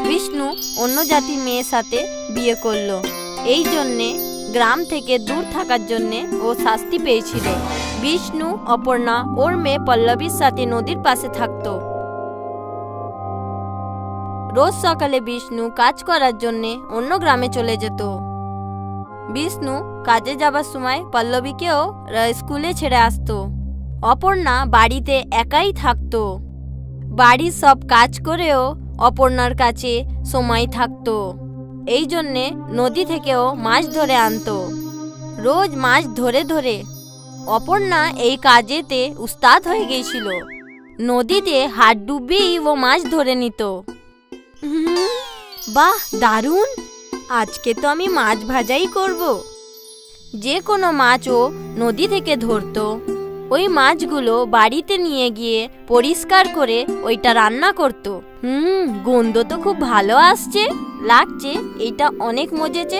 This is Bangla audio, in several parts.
বিষ্ণু অন্য জাতির মেয়ের সাথে বিয়ে করলো। এই জন্যে গ্রাম থেকে দূর থাকার জন্যে ও শাস্তি পেয়েছিল। বিষ্ণু অপর্ণা ওর মেয়ে পল্লবীর সাথে নদীর পাশে থাকতো। রোজ সকালে বিষ্ণু কাজ করার জন্যে অন্য গ্রামে চলে যেত। বিষ্ণু কাজে যাবার সময় পল্লবীকেও স্কুলে ছেড়ে আসতো। অপর্ণা বাড়িতে একাই থাকতো। বাড়ির সব কাজ করেও অপর্ণার কাছে সময় থাকতো। এই জন্যে নদী থেকেও মাছ ধরে আনতো। রোজ মাছ ধরে ধরে অপর্ণা এই কাজেতে উস্তাদ হয়ে গিয়েছিল। নদীতে হাত ডুবিয়েই ও মাছ ধরে নিত। বাহ, দারুণ! আজকে তো আমি মাছ ভাজাই করব। যে কোনো মাছ ও নদী থেকে ধরতো। ওই মাছগুলো বাড়িতে নিয়ে গিয়ে পরিষ্কার করে ওইটা রান্না করত। গন্ধ তো খুব ভালো আসছে, লাগছে এটা অনেক মজেছে।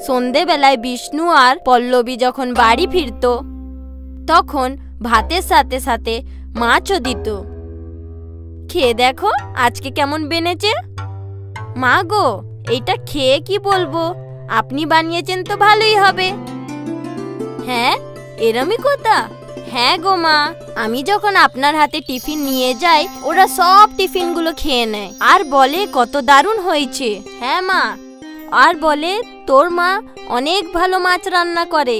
সন্ধেবেলায় বিষ্ণু আর পল্লবী যখন বাড়ি ফিরত তখন ভাতের সাথে সাথে মাছও দিত। খেয়ে দেখো আজকে কেমন বেনেছে। মা গো, এইটা খেয়ে কি বলবো, আপনি বানিয়েছেন তো ভালোই হবে। হ্যাঁ, এরমই কথা। হ্যাঁ গো মা, আমি যখন আপনার হাতে টিফিন নিয়ে যাই ওরা সব টিফিনগুলো খেয়ে নেয় আর বলে কত দারুণ হয়েছে। হ্যাঁ মা, আর বলে তোর মা অনেক ভালো মাছ রান্না করে।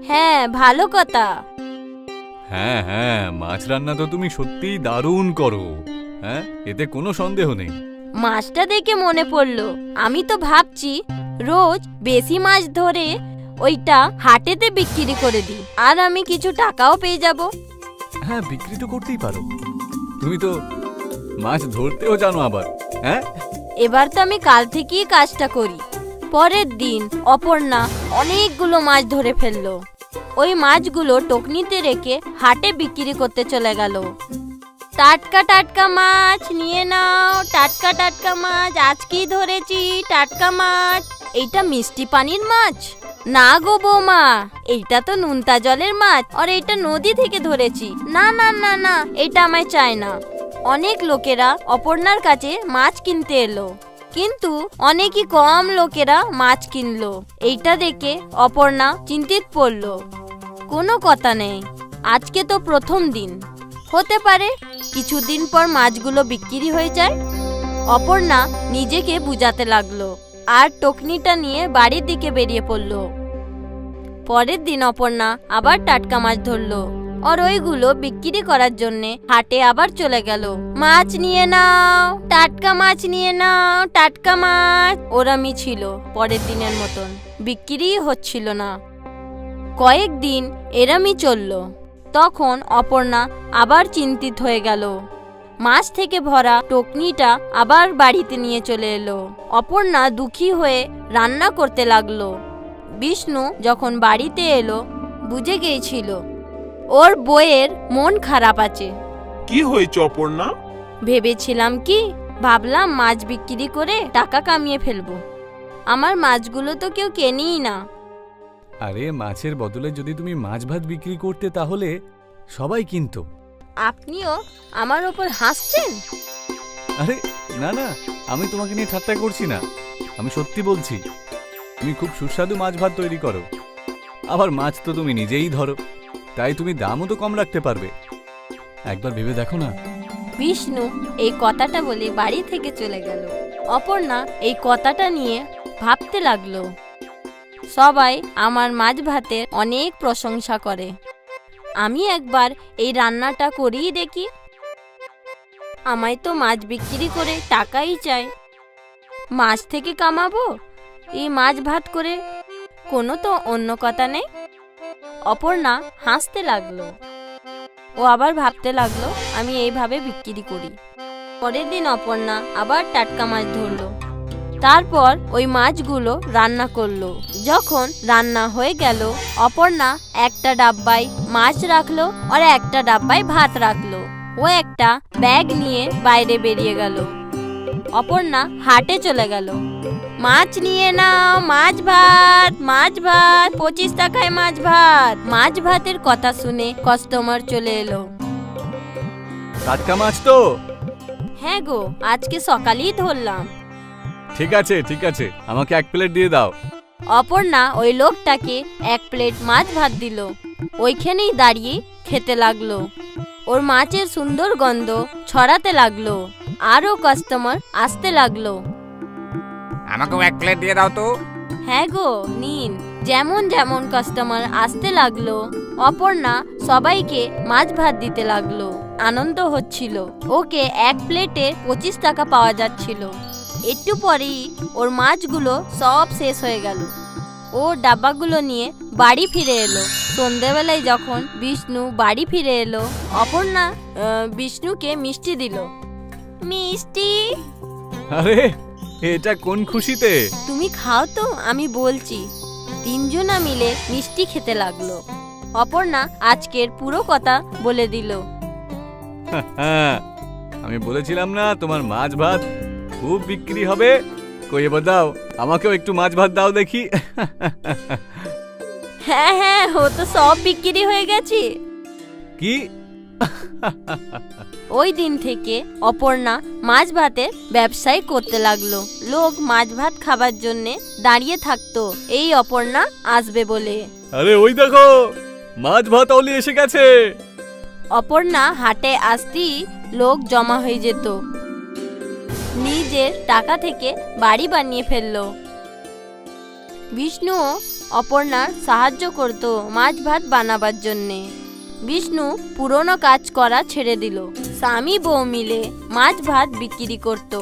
হ্যাঁ, ভালো কথা। হ্যাঁ হ্যাঁ, মাছ রান্না তো তুমি সত্যিই দারুণ করো। হ্যাঁ, এতে কোনো সন্দেহ নেই। মাছটা দেখে মনে পড়লো, আমি তো ভাবছি রোজ বেশি মাছ ধরে ওইটা হাটেতে বিক্রি করে দিই আর আমি কিছু টাকাও পেয়ে যাব। হ্যাঁ, বিক্রি তো করতেই পারো। তুমি তো মাছ ধরতেও জানো আবার। হ্যাঁ, এবার তো আমি কাল থেকেই কাজটা করি। পরের দিন অপর্ণা অনেকগুলো মাছ ধরে ফেললো। ওই মাছগুলো টকনিতে রেখে হাটে বিক্রি করতে চলে গেল। টাটকা টাটকা মাছ নিয়ে নাও, টাটকা টাটকা মাছ আজকেই ধরেছি, টাটকা মাছ। এইটা মিষ্টি পানির মাছ না গো বৌমা, এইটা তো নুনতা জলের মাছ আর এইটা নদী থেকে ধরেছি। না না না না, এটা আমায় চাই না। অনেক লোকেরা অপর্ণার কাছে মাছ কিনতে এলো, কিন্তু অনেকই কম লোকেরা মাছ কিনলো। এইটা দেখে অপর্ণা চিন্তিত পড়লো। কোনো কথা নেই, আজকে তো প্রথম দিন, হতে পারে কিছুদিন পর মাছগুলো বিক্রি হয়ে যায়। অপর্ণা নিজেকে বুঝাতে লাগলো আর টকনিটা নিয়ে বাড়ির দিকে বেরিয়ে পড়লো। পরের দিন অপর্ণা আবার টাটকা মাছ ধরলো আর ওইগুলো বিক্রি করার জন্য হাটে আবার চলে গেল। মাছ নিয়ে নাও, টাটকা মাছ নিয়ে নাও, টাটকা মাছ। ওরমই ছিল পরের দিনের মতন, বিক্রি হচ্ছিল না। কয়েকদিন এরমই চলল। তখন অপর্ণা আবার চিন্তিত হয়ে গেল। মাছ থেকে ভরা টকনিটা আবার বাড়িতে নিয়ে চলে এলো। অপর্ণা দুঃখী হয়ে রান্না করতে লাগলো। বিষ্ণু যখন বাড়িতে এলো বুঝে গিয়েছিল ওর বউয়ের মন খারাপ আছে। কি হয়েছে অপর্ণা? ভেবেছিলাম কি, ভাবলাম মাছ বিক্রি করে টাকা কামিয়ে ফেলবো। আমার মাছগুলো তো কেউ কেনেই না। আরে, মাছের বদলে যদি তুমি মাছ ভাত বিক্রি করতে তাহলে সবাই কিনতো। আপনিও আমার ওপর হাসছেন? আরে না না, আমি তোমাকে নিয়ে ঠাট্টা করছি না, আমি সত্যি বলছি। তুমি খুব সুস্বাদু মাছ ভাত তৈরি করো, আবার মাছ তো তুমি নিজেই ধরো, তাই তুমি দামও তো কম রাখতে পারবে। একবার ভেবে দেখো না। বিষ্ণু এই কথাটা বলে বাড়ি থেকে চলে গেল। অপর্ণা এই কথাটা নিয়ে ভাবতে লাগলো, সবাই আমার মাছ ভাতের অনেক প্রশংসা করে, আমি একবার এই রান্নাটা করেই দেখি। আমায় তো মাছ বিক্রি করে টাকাই চাই, মাছ থেকে কামাবো, এই মাছ ভাত করে কোনো তো অন্য কথা নেই। অপর্ণা হাসতে লাগলো। ও আবার ভাবতে লাগলো, আমি এইভাবে বিক্রি করি। পরের দিন অপর্ণা আবার টাটকা মাছ ধরলো। তারপর ওই মাছগুলো রান্না করলো। যখন রান্না হয়ে গেল, অপর্ণা একটা ডাব্বায় মাছ রাখলো আর একটা ডাব্বায় ভাত রাখলো। ও একটা ব্যাগ নিয়ে বাইরে বেরিয়ে গেল। অপর্ণা হাটে চলে গেল। মাছ নিয়ে নাও, মাছ ভাত, মাছ ভাত, 25 টাকায় মাছ ভাত। মাছ ভাতের কথা শুনে কাস্টমার চলে এলো। টাটকা মাছ তো? হ্যাঁ গো, আজকে সকালেই ধরলাম। ঠিক আছে ঠিক আছে, আমাকে 1 প্লেট দিয়ে দাও। অপর্ণা ওই লোকটাকে 1 প্লেট মাছ ভাত দিল। ওইখানেই দাঁড়িয়ে খেতে লাগলো। ওর মাছের সুন্দর গন্ধ ছড়াতে লাগলো। আরও কাস্টমার আসতে লাগলো। আমাকেও 1 প্লেট দিয়ে দাও তো। হ্যাঁ গো, নিন। যেমন যেমন কাস্টমার আসতে লাগলো, অপর্ণা সবাইকে মাছ ভাত দিতে লাগলো। আনন্দ হচ্ছিল। ওকে 1 প্লেটে 25 টাকা পাওয়া যাচ্ছিল। একটু পরেই ওর মাছগুলো সব শেষ হয়ে গেল। ও ডাব্বাগুলো নিয়ে বাড়ি ফিরে এলো। সন্ধ্যেবেলায় যখন বিষ্ণু বাড়ি ফিরে এলো, অপর্ণা বিষ্ণুকে মিষ্টি দিল। মিষ্টি? আরে এটা কোন খুশিতে? তুমি খাও তো, আমি বলছি। 3 জনা মিলে মিষ্টি খেতে লাগলো। অপর্ণা আজকের পুরো কথা বলে দিল। আমি বলেছিলাম না তোমার মাছ ভাত খুব বিক্রি হবে। কই এবার দাও, আমাকেও একটু মাছ ভাত দাও দেখি। হ্যাঁ হ্যাঁ, ও তো সব বিক্রি হয়ে গেছে। কি? ওই দিন থেকে অপর্ণা মাছ ভাতের ব্যবসায় করতে লাগলো। লোক মাছ ভাত খাবার জন্য দাঁড়িয়ে থাকতো এই অপর্ণা আসবে বলে। আরে ওই দেখো, মাছ ভাত অলি এসে গেছে। অপর্ণা হাটে আসতেই লোক জমা হয়ে যেত। নিজের টাকা থেকে বাড়ি বানিয়ে ফেললো। বিষ্ণু অপর্ণার সাহায্য করত মাছ ভাত বানাবার জন্যে। বিষ্ণু পুরনো কাজ করা ছেড়ে দিল। স্বামী বউ মিলে মাছ ভাত বিক্রি করত।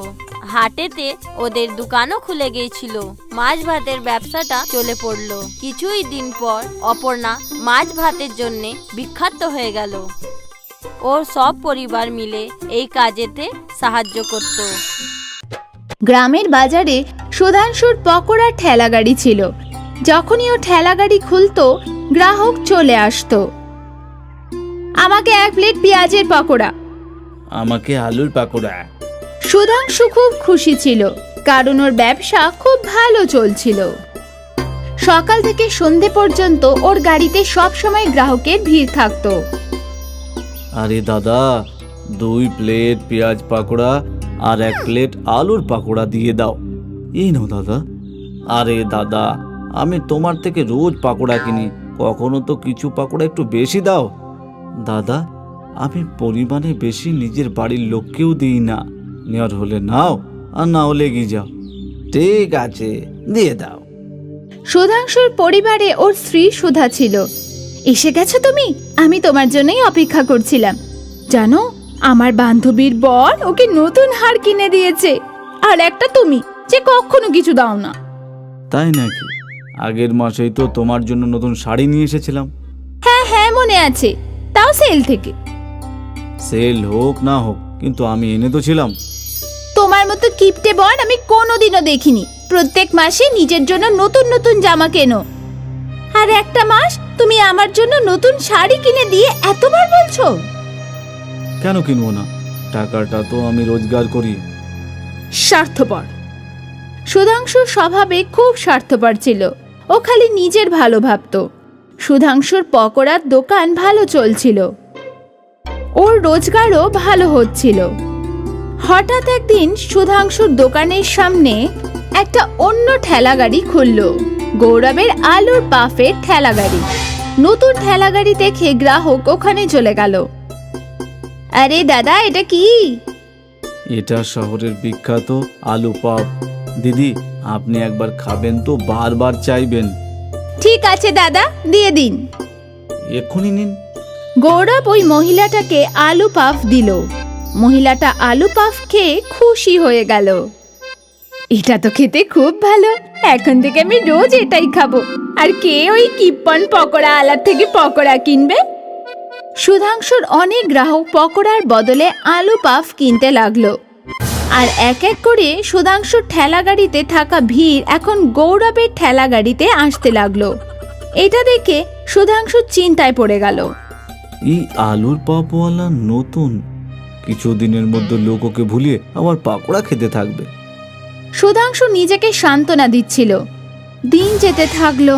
হাটেতে ওদের দোকানও খুলে গিয়েছিল। মাছ ভাতের ব্যবসাটা চলে পড়ল। কিছুই দিন পর অপর্ণা মাছ ভাতের জন্য বিখ্যাত হয়ে গেল। ওর সব পরিবার মিলে এই কাজেতে সাহায্য করত। গ্রামের বাজারে সুধাংশুর পকোড়ার ঠেলাগাড়ি ছিল। যখনই ও ঠেলাগাড়ি খুলতো, গ্রাহক চলে আসতো। আমাকে 1 প্লেট পেঁয়াজের পকোড়া। আমাকে আলুর পকোড়া। সুধাংশু খুব খুশি ছিল, কারণ ওর ব্যবসা খুব ভালো চলছিল। সকাল থেকে সন্ধে পর্যন্ত ওর গাড়িতে সব সময় গ্রাহকের ভিড় থাকতো। আরে দাদা, 2 প্লেট পেঁয়াজ পকোড়া আর 1 প্লেট আলুর পকোড়া দিয়ে দাও। এই নাও দাদা। আরে দাদা, আমি তোমার থেকে রোজ পকোড়া কিনি, কখনো তো কিছু পকোড়া একটু বেশি দাও। দাদা, আমি পরিমাণে বেশি নিজের বাড়ির লোককেও দিই না। নেওয়ার হলে নাও, আর না হলে এগিয়ে যাও। ঠিক আছে, দিয়ে দাও। সুধাংশুর পরিবারে ওর স্ত্রী সুধা ছিল। এসে গেছো তুমি? আমি তোমার জন্যই অপেক্ষা করছিলাম। জানো, আমার বান্ধবীর বর ওকে নতুন হার কিনে দিয়েছে, আর একটা তুমি যে কখনো কিছু দাও না। তাই নাকি? আগের মাসেই তো তোমার জন্য নতুন শাড়ি নিয়ে এসেছিলাম। হ্যাঁ হ্যাঁ, মনে আছে, তাও সেল থেকে। সেল হোক না হোক, কিন্তু আমি এনে তো ছিলাম। তোমার মতো কিপটে বর আমি কোনোদিনও দেখিনি। প্রত্যেক মাসে নিজের জন্য নতুন নতুন জামা কেনো, আর একটা মাস তুমি আমার জন্য নতুন শাড়ি কিনে দিয়ে এতবার বলছো। কেন কিনবো না? টাকাটা তো আমি রোজগার করি। স্বার্থপর। সুধাংশুর স্বভাবে খুব স্বার্থপর ছিল। ও খালি নিজের ভালো ভাবতো। সুধাংশুর পকোড়ার দোকান ভালো চলছিল, ওর রোজগারও ভালো হচ্ছিল। হঠাৎ একদিন সুধাংশুর দোকানের সামনে একটা অন্য ঠেলাগাড়ি খুলল। গৌরবের আলুর পাফের ঠেলাগাড়ি। নতুন ঠেলাগাড়ি দেখে গ্রাহক ওখানে চলে গেল। আরে দাদা, এটা কি? এটা শহরের বিখ্যাত আলু পাপ। দিদি, আপনি একবার খাবেন তো বারবার চাইবেন। ঠিক আছে দাদা, দিয়ে দিন। এক্ষুনি নিন। গৌরব ওই মহিলাটাকে আলু পাফ দিল। মহিলাটা আলু পাফ খেয়ে খুশি হয়ে গেল। এটা তো খেতে খুব ভালো, এখন থেকে আমি রোজ এটাই খাবো। আর কে ওই কিপ্পন পকোড়া আলার থেকে পকোড়া কিনবে? সুধাংশুর অনেক গ্রাহক পকোড়ার বদলে আলু পাফ কিনতে লাগলো। আর এক এক করে সুধাংশুর ঠেলাগাড়িতে থাকা ভিড় এখন গৌরবের ঠেলাগাড়িতে আসতে লাগলো। এটা দেখে সুধাংশু চিন্তায় পড়ে গেল। এই আলুর পাপওয়ালা নতুন, কিছুদিনের মধ্যে লোক ওকে ভুলিয়ে আবার পাকোড়া খেতে থাকবে। সুধাংশু নিজেকে সান্ত্বনা দিচ্ছিল। দিন যেতে থাকলো,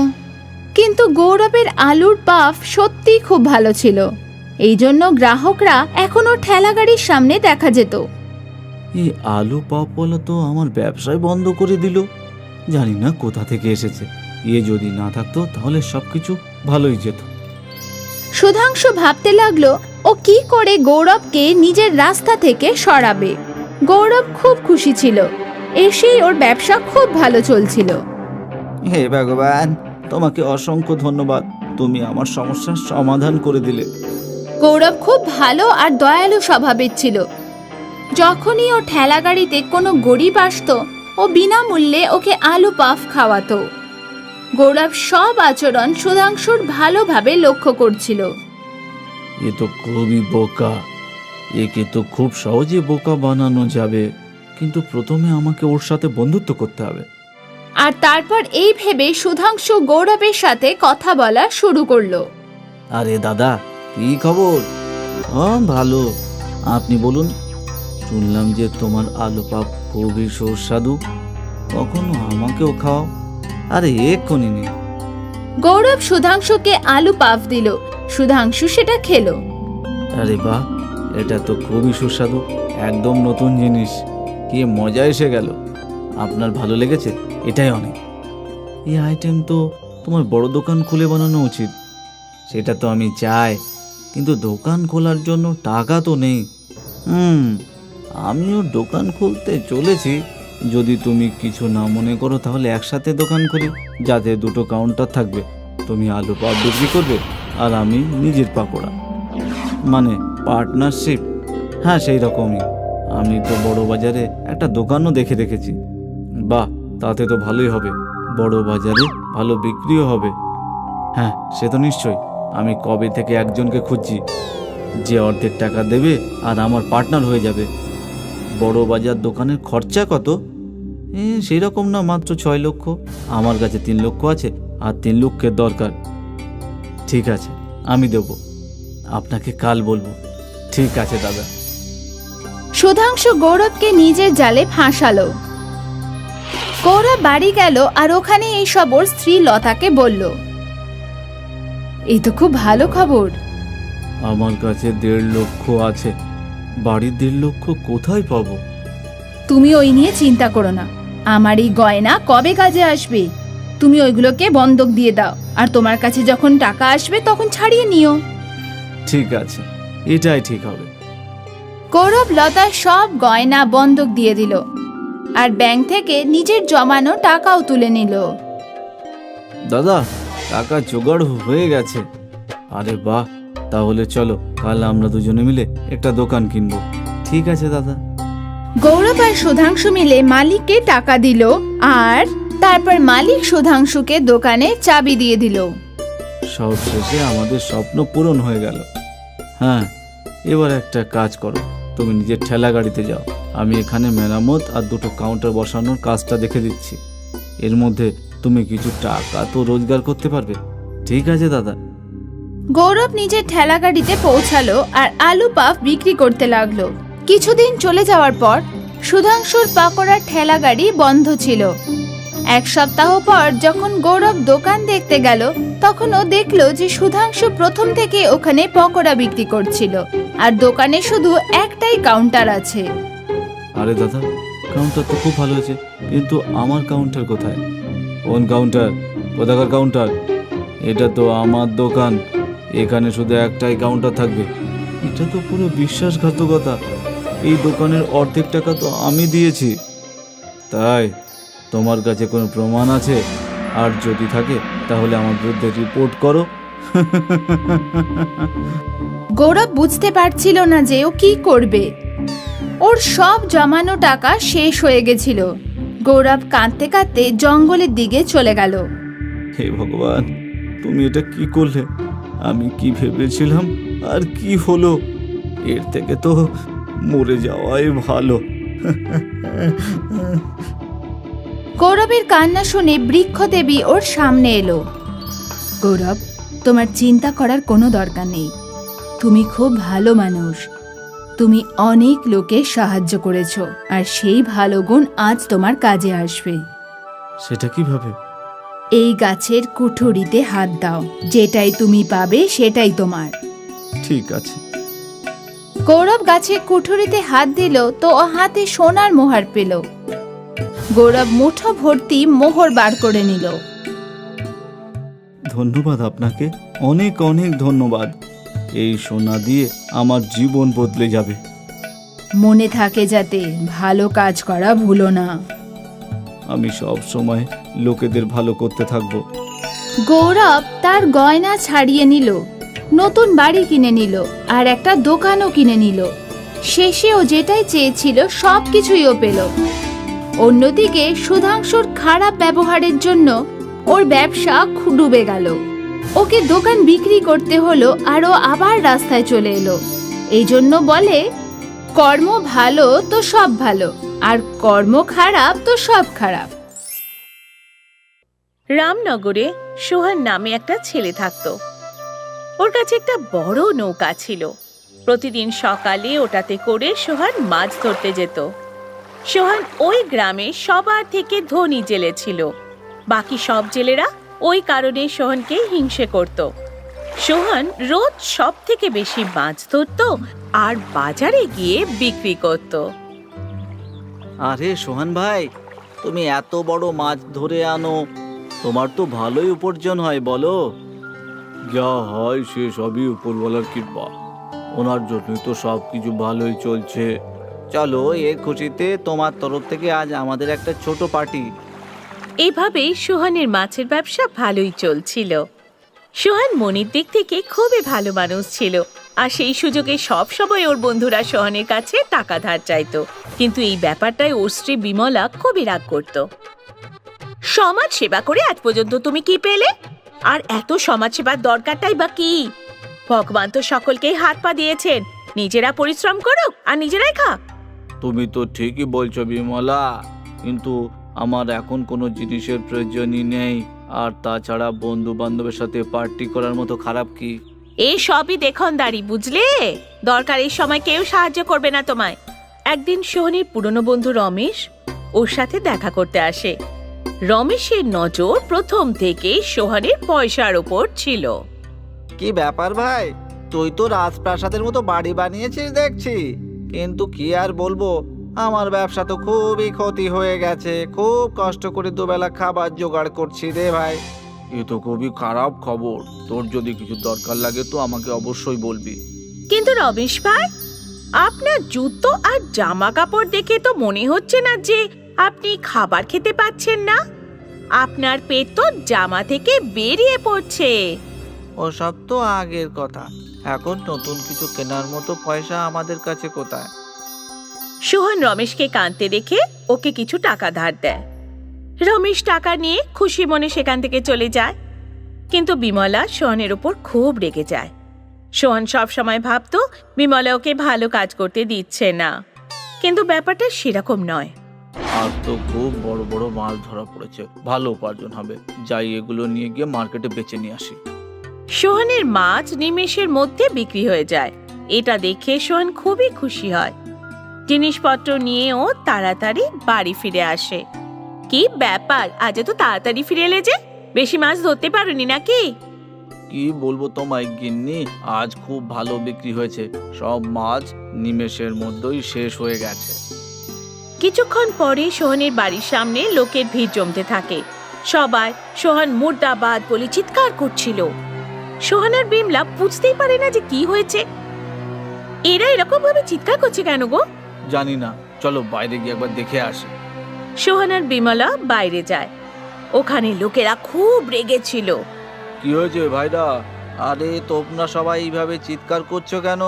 কিন্তু গৌরবের আলুর পাফ সত্যি খুব ভালো ছিল। এই জন্য গ্রাহকরা এখনো ঠেলাগাড়ির সামনে দেখা যেত। এই আলু পাপওয়ালা তো আমার ব্যবসায় বন্ধ করে দিল। জানি না কোথা থেকে এসেছে। এ যদি না থাকতো তাহলে সবকিছু ভালোই যেত। সুধাংশু ভাবতে লাগলো ও কি করে গৌরবকে নিজের রাস্তা থেকে সরাবে। গৌরব খুব খুশি ছিল, এসেই ওর ব্যবসা খুব ভালো চলছিল। হে ভগবান, তোমাকে অসংখ্য ধন্যবাদ, তুমি আমার সমস্যার সমাধান করে দিলে। গৌরব খুব ভালো আর দয়ালু স্বভাবের ছিল। যখনই ও ঠেলা গাড়িতে কোনো গরিব আসতো ও বিনামূল্যে ওকে আলু পাফ খাওয়াতো। গৌরব সব আচরণ সুধাংশুর ভালোভাবে লক্ষ্য করছিল। এ তো খুবই বোকা, একে তো খুব সহজে বোকা বানানো যাবে, কিন্তু প্রথমে আমাকে ওর সাথে বন্ধুত্ব করতে হবে। আর তারপর এই ভেবে সুধাংশু গৌরবের সাথে কথা বলা শুরু করলো। আরে দাদা, কি খবর? ভালো, আপনি বলুন। শুনলাম যে তোমার আলু পাপ খুবই সুস্বাদু, কখনো আমাকেও খাও। আরে এক্ষুনি নে। গৌরব সুধাংশুকে আলু পাফ দিল। সুধাংশু সেটা খেলো। আরে বাহ, এটা তো খুবই সুস্বাদু, একদম নতুন জিনিস, কি মজা এসে গেল। আপনার ভালো লেগেছে? এটাই অনেক। এই আইটেম তো তোমার বড় দোকান খুলে বানানো উচিত। সেটা তো আমি চাই, কিন্তু দোকান খোলার জন্য টাকা তো নেই। আমিও দোকান খুলতে চলেছি। যদি তুমি কিছু না মনে করো তাহলে একসাথে দোকান করি, যাতে দুটো কাউন্টার থাকবে। তুমি আলু পাপ বিক্রি করবে আর আমি নিজের পাকোড়া, মানে পার্টনারশিপ। হ্যাঁ, সেই রকমই। আমি তো বড় বাজারে একটা দোকানও দেখে রেখেছি। বাহ, তাতে তো ভালোই হবে, বড় বাজারে ভালো বিক্রিও হবে। হ্যাঁ, সে তো নিশ্চয়ই। আমি কবে থেকে একজনকে খুঁজছি যে অর্ধেক টাকা দেবে আর আমার পার্টনার হয়ে যাবে। বড় বাজার দোকানের খরচা কত? সেই রকম না, মাত্র 6 লক্ষ। আমার কাছে 3 লক্ষ আছে আর 3 লক্ষের দরকার। ঠিক আছে, আমি দেব, আপনাকে কাল বলবো। ঠিক আছে দাদা। সুধাংশু গৌরবকে নিজের জালে ফাঁসালো। গৌরব বাড়ি গেল আর ওখানে এই সব ওর স্ত্রী লতাকে বলল। এই তো খুব ভালো খবর। আমার কাছে 1.5 লক্ষ আছে। বাড়ির 1.5 লক্ষ কোথায় পাবো? তুমি ওই নিয়ে চিন্তা করো না। আমার এই গয়না কবে কাজে আসবে? তুমি ওইগুলোকে বন্ধক দিয়ে দাও, আর তোমার কাছে যখন টাকা আসবে তখন ছাড়িয়ে নিও। ঠিক আছে, এটাই ঠিক হবে। গৌরব লতার সব গয়না বন্ধক দিয়ে দিল আর ব্যাংক থেকে নিজের জমানো টাকাও তুলে নিল। দাদা, টাকা জোগাড় হয়ে গেছে। আরে বাহ, তাহলে চলো কাল আমরা দুজনে মিলে একটা দোকান কিনবো। ঠিক আছে দাদা। গৌরব আর সুধাংশু মিলে মালিককে টাকা দিল আর তারপর মালিক সুধাংশুকে দোকানে চাবি দিয়ে দিল। সব শেষে আমাদের স্বপ্ন পূরণ হয়ে গেল। হ্যাঁ, এবার একটা কাজ করো, তুমি নিজের ঠেলা গাড়িতে যাও। আমি এখানে মেরামত আর দুটো কাউন্টার বসানোর কাজটা দেখে দিচ্ছি। এর মধ্যে তুমি কিছু টাকা তো রোজগার করতে পারবে। ঠিক আছে দাদা। গৌরব নিজের ঠেলা গাড়িতে পৌঁছালো আর আলু পাফ বিক্রি করতে লাগলো। কিছুদিন চলে যাওয়ার পর সুধাংশুর পাকোড়ার ঠেলা গাড়ি বন্ধ ছিল। 1 সপ্তাহ পর যখন গৌরব দোকান দেখতে গেল, তখন ও দেখলো যে সুধাংশু প্রথম থেকে ওখানে পকোড়া বিক্রি করছিল আর দোকানে শুধু একটাই কাউন্টার আছে। আরে দাদা, কাউন্টার তো খুব ভালো হয়েছে, কিন্তু আমার কাউন্টার কোথায়? কোন কাউন্টার? কোথাকার কাউন্টার? এটা তো আমার দোকান, এখানে শুধু একটাই কাউন্টার থাকবে। এটা তো পুরো বিশ্বাসঘাতকতা। এই দোকানের অর্ধেক টাকা তো আমি দিয়েছি। তাই তোমার কাছে কোনো প্রমাণ আছে? আর যদি থাকে তাহলে আমার বিরুদ্ধে রিপোর্ট করো। গৌরব বুঝতে পারছিল না যে ও কি করবে। ওর সব জমানো টাকা শেষ হয়ে গেছিল। গৌরব কাঁদতে কাঁদতে জঙ্গলের দিকে চলে গেল। হে ভগবান, তুমি এটা কি করলে? আমি কি ভেবেছিলাম আর কি হলো? এর থেকে তো মরে যাওয়াই ভালো। গৌরবের কান্না শুনে বৃক্ষদেবী ওর সামনে এলো। গৌরব, তোমার চিন্তা করার কোনো দরকার নেই। তুমি খুব ভালো মানুষ। তুমি অনেক লোকের সাহায্য করেছো আর সেই ভালো গুণ আজ তোমার কাজে আসবে। সেটা কিভাবে? এই গাছের কুঠুরিতে হাত দাও, যেটাই তুমি পাবে সেটাই তোমার। ঠিক আছে। গৌরব গাছের কুঠুরিতে হাত দিল তো ও হাতে সোনার মোহর পেল। গৌরব মুঠো ভর্তি মোহর বার করে নিল। ধন্যবাদ আপনাকে, অনেক অনেক ধন্যবাদ। এই সোনা দিয়ে আমার জীবন বদলে যাবে। মনে থাকে যাতে ভালো কাজ করা ভুলো না। আমি সব সময় লোকেদের ভালো করতে থাকবো। গৌরব তার গয়না ছাড়িয়ে নিল, নতুন বাড়ি কিনে নিল আর একটা দোকানও কিনে নিল। শেষেও যেটাই চেয়েছিল সবকিছুই ও পেল। অন্যদিকে সুধাংশুর খারাপ ব্যবহারের জন্য ওর ব্যবসা ডুবে গেল। ওকে দোকান বিক্রি করতে হলো আর ও আবার রাস্তায় চলে এলো। এই জন্য বলে, কর্ম ভালো তো সব ভালো, আর কর্ম খারাপ তো সব খারাপ। রামনগরে সোহান নামে একটা ছেলে থাকতো। ওর কাছে একটা বড় নৌকা ছিল। প্রতিদিন সকালে ওটাতে করে সোহান মাছ ধরতে যেত। সোহান ওই গ্রামে সবার থেকে ধনী জেলে ছিল। বাকি সব জেলেরা ওই কারণে সোহানকে হিংসে করত। সোহান রোজ সব থেকে বেশি মাছ ধরত আর বাজারে গিয়ে বিক্রি করত। আরে সোহান ভাই, তুমি এত বড় মাছ ধরে আনো, তোমার তো ভালোই উপার্জন হয় বলো। যা হয় সে সবই উপরওয়ালার কৃপা, ওনার জন্যই তো সব কিছু ভালোই চলছে। চলো, এর খুশিতে তোমার তরফ থেকে আজ আমাদের একটা ছোট পার্টি। এইভাবেই সোহানের মাছের ব্যবসা ভালোই চলছিল। সোহান মনির দিক থেকে খুবই ভালো মানুষ ছিল, আর সেই সুযোগে সব সময় ওর বন্ধুরা সোহানের কাছে টাকা ধার চাইতো। কিন্তু এই ব্যাপারটাই ওর স্ত্রী বিমলা খুবই রাগ করত। সমাজ সেবা করে আজ পর্যন্ত তুমি কি পেলে? আর এত সমাজ সেবার দরকারটাই বা কি? ভগবান তো সকলকেই হাত পা দিয়েছেন, নিজেরা পরিশ্রম করো আর নিজেরাই খা। তুমি তো ঠিকই বলছো বিমলা, কিন্তু আমার এখন কোনো জিনিসের প্রয়োজনই নেই। আর তাছাড়া বন্ধু বান্ধবের সাথে পার্টি করার মতো খারাপ কি? এই সবই দেখনদারি, বুঝলে? দরকার এই সময় কেউ সাহায্য করবে না তোমায়। একদিন সোহানের পুরনো বন্ধু রমেশ ওর সাথে দেখা করতে আসে। রমেশের নজর প্রথম থেকেই সোহানের পয়সার ওপর ছিল। কি ব্যাপার ভাই, তুই তো রাজপ্রাসাদের মতো বাড়ি বানিয়েছিস দেখছি, কিন্তু কি আর বলবো, আমার ব্যবসা তো খুবই ক্ষতি হয়ে গেছে। খুব কষ্ট করে দুবেলা খাবার জোগাড় করছি রে ভাই। এ তো খুবই খারাপ খবর। তোর যদি কিছু দরকার লাগে তো আমাকে অবশ্যই বলবি। কিন্তু রমেশ ভাই, আপনার জুতো আর জামা কাপড় দেখে তো মনে হচ্ছে না যে আপনি খাবার খেতে পাচ্ছেন না। আপনার পেট তো জামা থেকে বেরিয়ে পড়ছে। ওসব তো আগের কথা, এখন নতুন কিছু কেনার মতো পয়সা আমাদের কাছে কোথায়? সোহান রমেশকে কাঁদতে দেখে ওকে কিছু টাকা ধার দেয়। রমেশ টাকা নিয়ে খুশি মনে সেখান থেকে চলে যায়। কিন্তু বিমলা সোহানের উপর খুব রেগে যায়। সোহান সব সময় ভাবতো বিমলা ওকে ভালো কাজ করতে দিচ্ছে না, কিন্তু ব্যাপারটা সেরকম নয়। আর তো খুব বড় বড় মাছ ধরা পড়েছে, ভালো উপার্জন হবে। যাই, এগুলো নিয়ে গিয়ে মার্কেটে বেচে নিয়ে আসি। সোহানের মাছ নিমেষের মধ্যে বিক্রি হয়ে যায়। এটা দেখে সোহান খুবই খুশি হয়। জিনিসপত্র নিয়ে ও তাড়াতাড়ি বাড়ি ফিরে আসে। কি ব্যাপার, আজ তো তাড়াতাড়ি ফিরে এলে যে? বেশি মাছ ধরতে পারোনি নাকি? কি বলবো তোমায় গিন্নি, আজ খুব ভালো বিক্রি হয়েছে। সব মাছ নিমেষের মধ্যেই শেষ হয়ে গেছে। কিছুক্ষণ পরে সোহানের বাড়ির সামনে লোকের ভিড় জমতে থাকে। সবাই সোহান মুর্দাবাদ বলে চিৎকার করছিল। সোহান আর বিমলা বুঝতেই পারে না যে কি হয়েছে। এরা এরকম ভাবে চিৎকার করছে কেন গো? জানি না, চলো বাইরে গিয়ে একবার দেখে আসি। সোহান আর বিমলা বাইরে যায়। ওখানে লোকেরা খুব রেগেছিল। কি হয়েছে ভাইরা? আরে তোমরা সবাই এইভাবে চিৎকার করছো কেন?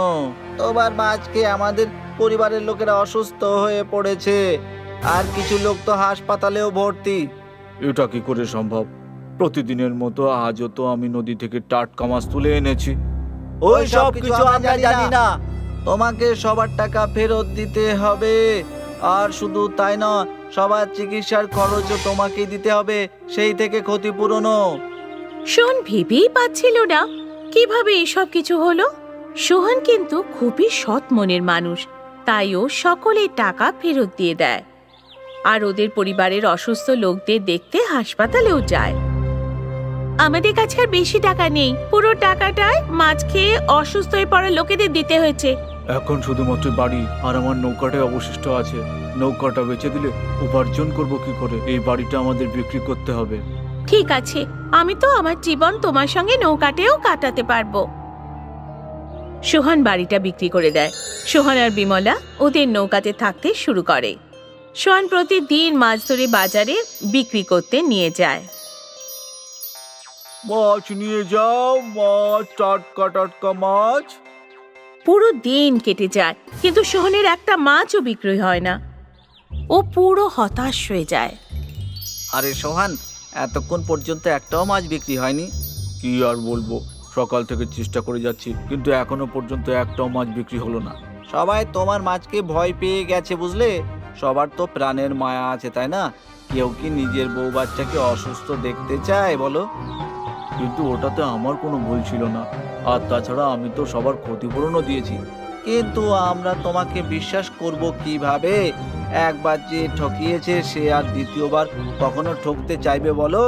তোমার মাঝকে আমাদের পরিবারের লোকেরা অসুস্থ হয়ে পড়েছে, আর কিছু লোক তো হাসপাতালেও ভর্তি। এটা কি করে সম্ভব? প্রতিদিনের মতো আজও তো আমি নদী থেকে টাটকা মাছ তুলে এনেছি। ওই সব কিছু আমরা জানি না, তোমাকে সবার টাকা ফেরত দিতে হবে। আর শুধু তাই না, সবার চিকিৎসার খরচও তোমাকেই দিতে হবে, সেই থেকে ক্ষতিপূরণও। সোহান ভেবেই পাচ্ছিল না কিভাবে এসব কিছু হলো। সোহান কিন্তু খুবই সৎ মনের মানুষ, তাই ও সকলের টাকা ফেরত দিয়ে দেয়। আর ওদের পরিবারের অসুস্থ লোকদের দেখতে হাসপাতালেও যায়। আমাদের কাছে আর বেশি টাকা নেই, পুরো টাকাটাই মাছ খেয়ে অসুস্থ হয়ে পড়া লোকেদের দিতে হয়েছে। এখন শুধুমাত্র বাড়ি আর আমার নৌকাটাই অবশিষ্ট আছে। নৌকাটা বেচে দিলে উপার্জন করব কি করে? এই বাড়িটা আমাদের বিক্রি করতে হবে। ঠিক আছে, আমি তো আমার জীবন তোমার সঙ্গে নৌকাটেও কাটাতে পারবো। সোহান বাড়িটা বিক্রি করে দেয়। সোহান আর বিমলা ওদের নৌকাতে থাকতে শুরু করে। সোহান প্রতিদিন মাছ ধরে বাজারে বিক্রি করতে নিয়ে যায়। মাছ নিয়ে যাও, মাছ, টাটকা টাটকা মাছ। পুরো দিন কেটে যায়, কিন্তু সোহানের একটা মাছও বিক্রি হয় না। ও পুরো হতাশ হয়ে যায়। আরে সোহান, এতক্ষণ পর্যন্ত একটাও মাছ বিক্রি হয়নি। কি আর বলবো, সকাল থেকে চেষ্টা করে যাচ্ছি, কিন্তু এখনো পর্যন্ত একটাও মাছ বিক্রি হলো না। সবাই তোমার মাছকে ভয় পেয়ে গেছে, বুঝলে? সবার তো প্রাণের মায়া আছে, তাই না? কেউ কি নিজের বউ বাচ্চাকে অসুস্থ দেখতে চায় বলো? কিন্তু ওটাতে আমার কোনো ভুল ছিল না। আর তাছাড়া আমি তো সবার ক্ষতিপূরণও দিয়েছি। কিন্তু আমরা তোমাকে বিশ্বাস করব কিভাবে? একবার যে ঠকিয়েছে সে আর দ্বিতীয়বার কখনো ঠকতে চাইবে বলো?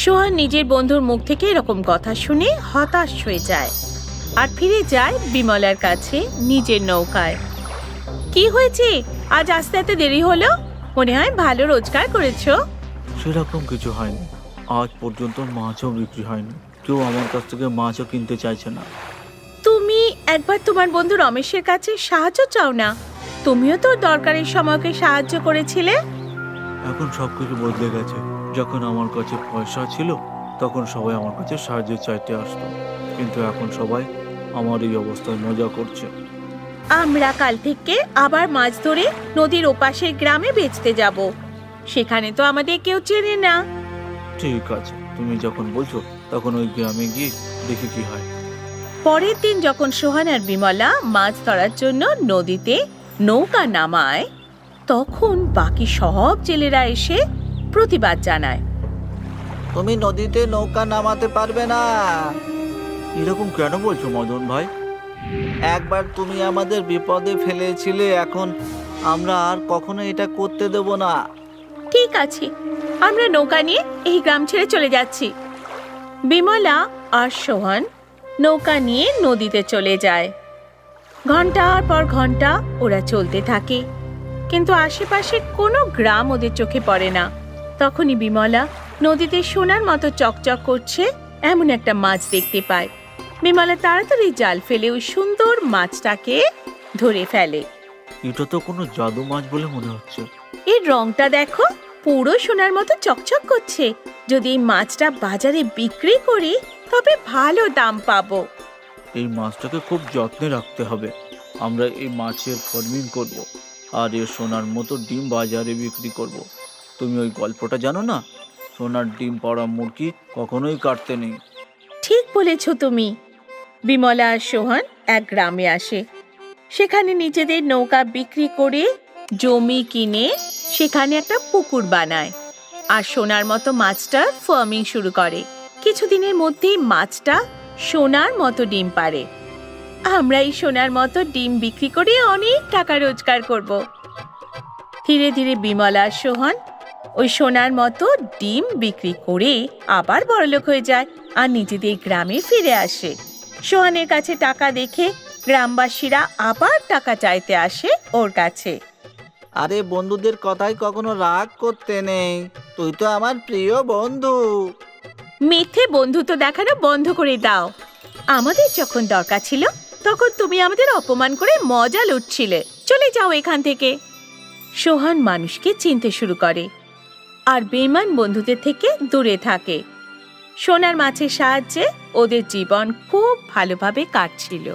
সোহান নিজের বন্ধুর মুখ থেকে এরকম কথা শুনে হতাশ হয়ে যায় আর ফিরে যায় বিমলার কাছে নিজের নৌকায়। কি হয়েছে, আজ আসতে এত দেরি হলো? মনে হয় ভালো রোজগার করেছো। সেরকম কিছু হয়নি, আজ পর্যন্ত মাছও বিক্রি হয়নি। কেউ আমার কাছ থেকে মাছও কিনতে চাইছে না। তুমি একবার তোমার বন্ধু রমেশের কাছে সাহায্য চাও না? তুমিও তো দরকারের সময়কে সাহায্য করেছিলে। এখন সবকিছু বদলে গেছে। যখন আমার কাছে পয়সা ছিল তখন সবাই আমার কাছে সাহায্য চাইতে আসতো, কিন্তু এখন সবাই আমার এই অবস্থায় মজা করছে। আমরা কাল থেকে আবার মাছ ধরে নদীর ওপাশের গ্রামে বেচতে যাব। সেখানে তো আমাদের কেউ চেনে না। ঠিক আছে, তুমি যখন বলছো তখন ওই গ্রামে গিয়ে দেখি কি হয়। পরের দিন যখন সোহান আর বিমলা মাছ ধরার জন্য নদীতে নৌকা নামায়, তখন বাকি সব জেলেরা এসে প্রতিবাদ জানায়। তুমি নদীতে নৌকা নামাতে পারবে না। এরকম কেন বলছো মদন ভাই? একবার তুমি আমাদের বিপদে ফেলেছিলে, এখন আমরা আর কখনো এটা করতে দেব না। ঠিক আছে, আমরা নৌকা নিয়ে এই গ্রাম ছেড়ে চলে যাচ্ছি। বিমলা আর সোহান নৌকা নিয়ে নদীতে চলে যায়। ঘন্টার পর ঘন্টা ওরা চলতে থাকে, কিন্তু আশেপাশে কোনো গ্রাম ওদের চোখে পড়ে না। তখনই বিমলা নদীতে সোনার মতো চকচক করছে এমন একটা মাছ দেখতে পায়। বিমলা তাড়াতাড়ি জাল ফেলে ওই সুন্দর মাছটাকে ধরে ফেলে। এটা তো কোনো জাদু মাছ বলে মনে হচ্ছে। এর রংটা দেখো, পুরো সোনার মতো চকচক করছে। যদি এই মাছটা বাজারে বিক্রি করি তবে ভালো দাম পাবো। এই মাছটাকে খুব যত্নে রাখতে হবে। আমরা এই মাছের ফার্মিং করব আর এর সোনার মতো ডিম বাজারে বিক্রি করব। তুমি ওই গল্পটা জানো না, সোনার ডিম পাড়া মুরগি কখনোই কাটতে নেই। ঠিক বলেছ তুমি। বিমলা আর সোহান এক গ্রামে আসে। সেখানে নিজেদের নৌকা বিক্রি করে জমি কিনে সেখানে একটা পুকুর বানায় আর সোনার মতো মাছটার ফার্মিং শুরু করে। কিছুদিনের মধ্যেই মাছটা সোনার মতো ডিম পাড়ে। আমরা এই সোনার মতো ডিম বিক্রি করে অনেক টাকা রোজগার করব। ধীরে ধীরে বিমলা আর সোহান ওই সোনার মতো ডিম বিক্রি করে আবার বড়লোক হয়ে যায় আর নিজেদের গ্রামে ফিরে আসে। সোহানের কাছে টাকা দেখে গ্রামবাসীরা আবার টাকা চাইতে আসে ওর কাছে। আরে বন্ধুদের কথায় কখনো রাগ করতে নেই, তুই তো আমার প্রিয় বন্ধু। মিথ্যে বন্ধুত্ব দেখানো বন্ধ করে দাও। আমাদের যখন দরকার ছিল তখন তুমি আমাদের অপমান করে মজা লুটছিলে। চলে যাও এখান থেকে। সোহান মানুষকে চিনতে শুরু করে আর বেঈমান বন্ধুদের থেকে দূরে থাকে। সোনার মাছের সাহায্যে ওদের জীবন খুব ভালোভাবে কাটছিল।